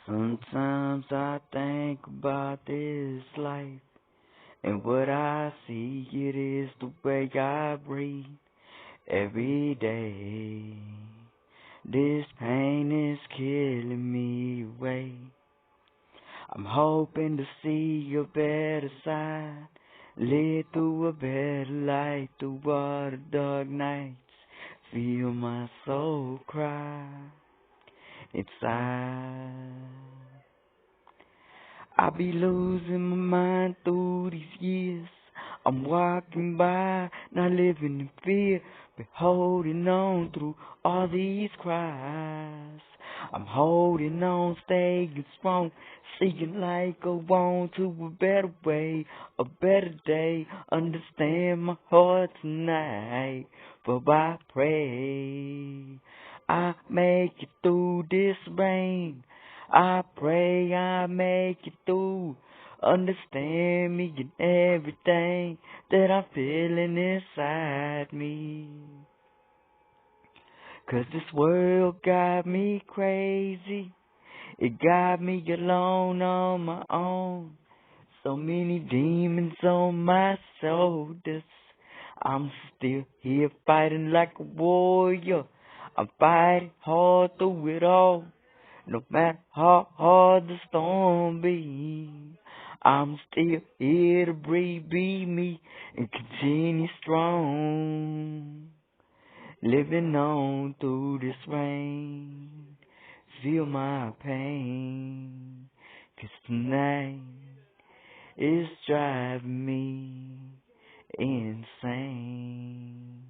Sometimes I think about this life and what I see. It is the way I breathe every day. This pain is killing me away. I'm hoping to see a better side, live through a better light, through all the dark nights. Feel my soul cry inside. I be losing my mind through these years. I'm walking by, not living in fear, but holding on through all these cries. I'm holding on, staying strong, seeking like go on to a better way, a better day. Understand my heart tonight, for I pray I make it through this rain. I pray I make it through. Understand me in everything that I'm feeling inside me. 'Cause this world got me crazy. It got me alone on my own. So many demons on my shoulders. I'm still here fighting like a warrior. I'm fighting hard through it all. No matter how hard the storm be, I'm still here to breathe, be me, and continue strong. Living on through this rain, feel my pain, 'cause tonight is driving me insane.